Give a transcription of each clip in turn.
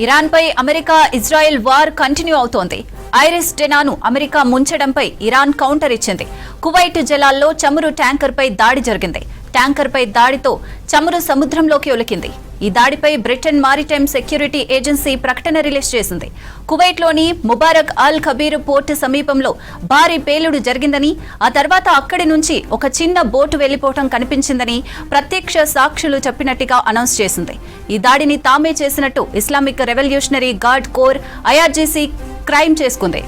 ఇరాన్పై America Israel war continue అవుతోంది. Iris డెనాను America ముంచడంపై Iran counter ఇచ్చింది. Kuwait జలాల్లో చమురు ట్యాంకర్పై దాడి జరిగింది. ట్యాంకర్పై దాడితో చమురు సముద్రంలోకి ఒలికింది. ఈ దాడిపై బ్రిటన్ మారిటైమ్ సెక్యూరిటీ ఏజెన్సీ ప్రకటన రిలీజ్ చేసింది. కువైట్లోని ముబారక్ అల్ కబీర్ పోర్టు సమీపంలో భారీ పేలుడు జరిగిందని, ఆ తర్వాత అక్కడి నుంచి ఒక చిన్న బోటు వెళ్లిపోవటం కనిపించిందని ప్రత్యక్ష సాక్షులు చెప్పినట్టుగా అనౌన్స్ చేసింది. ఈ దాడిని తామే చేసినట్టు Islamic revolutionary guard corps IRGC claim చేసుకుంది.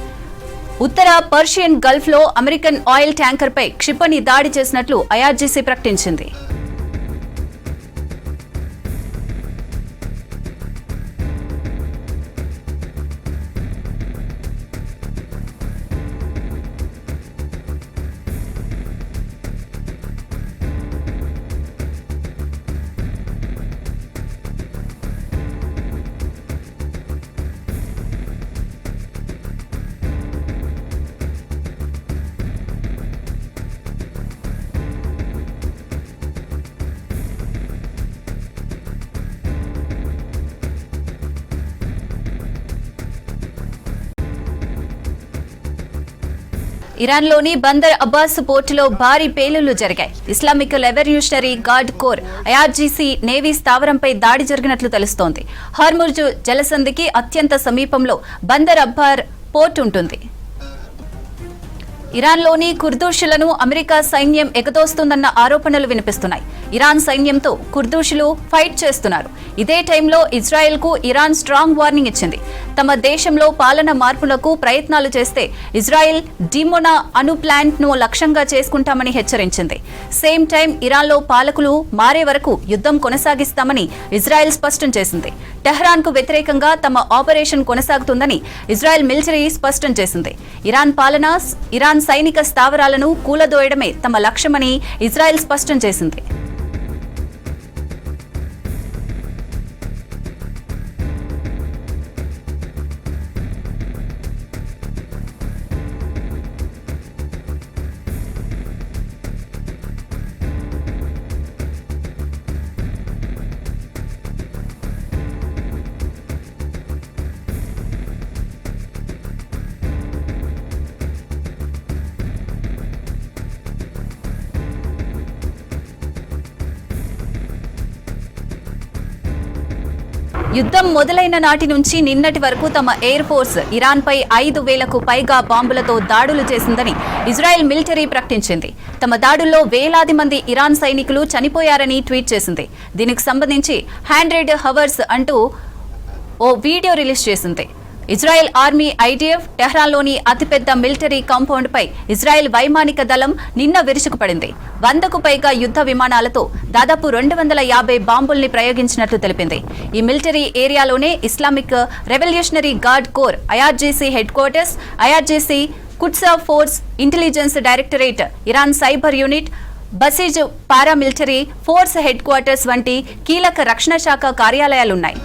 ఉత్తర పర్షియన్ గల్ఫ్లో అమెరికన్ ఆయిల్ ట్యాంకర్పై క్షిపణి దాడి చేసినట్లు ఐఆర్జీసీ ప్రకటించింది. ఇరాన్లోని బందర్ అబ్బాస్ పోర్టులో భారీ పేలుళ్లు జరిగాయి. Islamic revolutionary guard corps IRGC navy స్థావరంపై దాడి జరిగినట్లు తెలుస్తోంది. హార్ముజ్ జలసంధికి అత్యంత సమీపంలో బందర్ అబ్బార్ పోర్టు ఉంటుంది. ఇరాన్లోని కుర్దూషులను అమెరికా సైన్యం ఎగదోస్తుందన్న ఆరోపణలు వినిపిస్తున్నాయి. ఇరాన్ సైన్యంతో కుర్దూషులు ఫైట్ చేస్తున్నారు. ఇదే టైంలో ఇజ్రాయెల్కు ఇరాన్ స్ట్రాంగ్ వార్నింగ్ ఇచ్చింది. తమ దేశంలో పాలన మార్పులకు ప్రయత్నాలు చేస్తే ఇజ్రాయెల్ డిమోనా అణు ప్లాంట్ ను లక్ష్యంగా చేసుకుంటామని హెచ్చరించింది. సేమ్ టైం ఇరాన్లో పాలకులు మారే వరకు యుద్ధం కొనసాగిస్తామని ఇజ్రాయెల్ స్పష్టం చేసింది. టెహ్రాన్ కు వ్యతిరేకంగా తమ ఆపరేషన్ కొనసాగుతుందని ఇజ్రాయెల్ మిలిటరీ స్పష్టం చేసింది. ఇరాన్ సైనిక స్థావరాలను కూలదోయడమే తమ లక్ష్యమని ఇజ్రాయెల్ స్పష్టం చేసింది. యుద్ధం మొదలైన నాటి నుంచి నిన్నటి వరకు తమ ఎయిర్ ఫోర్స్ ఇరాన్పై 5,000కు పైగా బాంబులతో దాడులు చేసిందని ఇజ్రాయెల్ మిలిటరీ ప్రకటించింది. తమ దాడుల్లో వేలాది మంది ఇరాన్ సైనికులు చనిపోయారని ట్వీట్ చేసింది. దీనికి సంబంధించి 100 హవర్స్ అంటూ ఓ వీడియో రిలీజ్ చేసింది. ఇజ్రాయెల్ ఆర్మీ ఐడిఎఫ్ టెహ్రాన్లోని అతిపెద్ద మిలిటరీ కాంపౌండ్ పై ఇజ్రాయెల్ వైమానిక దళం నిన్న విరుచుకుపడింది. 100కు పైగా యుద్ధ విమానాలతో దాదాపు 250 బాంబుల్ని ప్రయోగించినట్లు తెలిపింది. ఈ మిలిటరీ ఏరియాలోనే Islamic revolutionary guard corps IRGC headquarters, IRGC Quds force intelligence directorate, Iran cyber unit, Basij paramilitary force headquarters వంటి కీలక రక్షణ శాఖ కార్యాలయాలున్నాయి.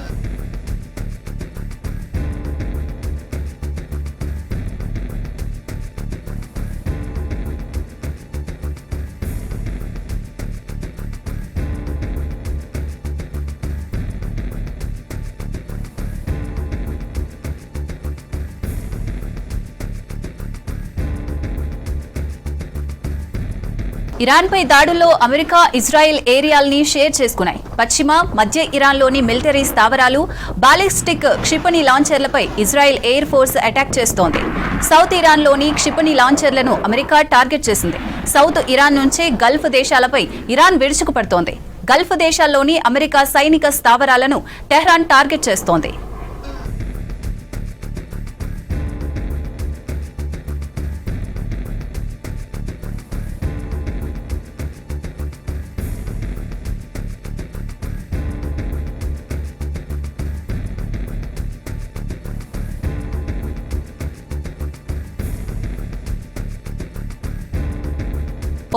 ఇరాన్పై దాడుల్లో అమెరికా, ఇజ్రాయెల్ ఏరియాల్ని షేర్ చేసుకున్నాయి. పశ్చిమ, మధ్య ఇరాన్లోని మిలిటరీ స్థావరాలు, బాలిస్టిక్ క్షిపణి లాంచర్లపై ఇజ్రాయెల్ ఎయిర్ ఫోర్స్ అటాక్ చేస్తోంది. సౌత్ ఇరాన్లోని క్షిపణి లాంచర్లను అమెరికా టార్గెట్ చేసింది. సౌత్ ఇరాన్ నుంచే గల్ఫ్ దేశాలపై ఇరాన్ విరుచుకుపడుతోంది. గల్ఫ్ దేశాల్లోని అమెరికా సైనిక స్థావరాలను టెహ్రాన్ టార్గెట్ చేస్తోంది.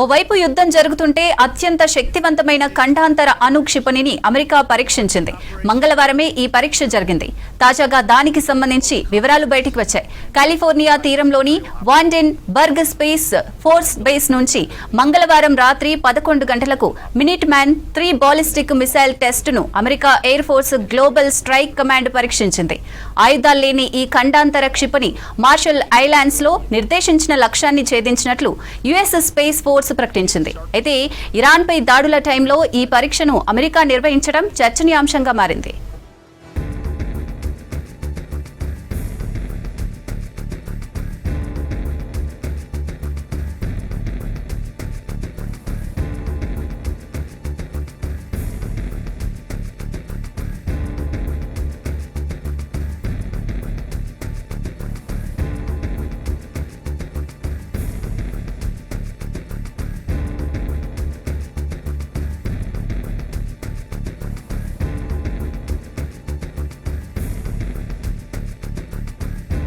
ఓవైపు యుద్ధం జరుగుతుంటే అత్యంత శక్తివంతమైన ఖండాంతర అణు క్షిపణిని అమెరికా పరీక్షించింది. మంగళవారమే ఈ పరీక్ష జరిగింది. తాజాగా దానికి సంబంధించి వివరాలు బయటికి వచ్చాయి. కాలిఫోర్నియా తీరంలోని Vandenberg space force base నుంచి మంగళవారం రాత్రి 11 గంటలకు Minuteman 3 ballistic missile test ను America air force global strike command పరీక్షించింది. ఆయుధాలు లేని ఈ ఖండాంతర క్షిపణి మార్షల్ ఐలాండ్స్ లో నిర్దేశించిన లక్ష్యాన్ని ఛేదించినట్లు యుఎస్ స్పేస్ ఫోర్స్ ప్రకటించింది. అయితే ఇరాన్ పై దాడుల టైంలో ఈ పరీక్షను అమెరికా నిర్వహించడం చర్చనీయాంశంగా మారింది.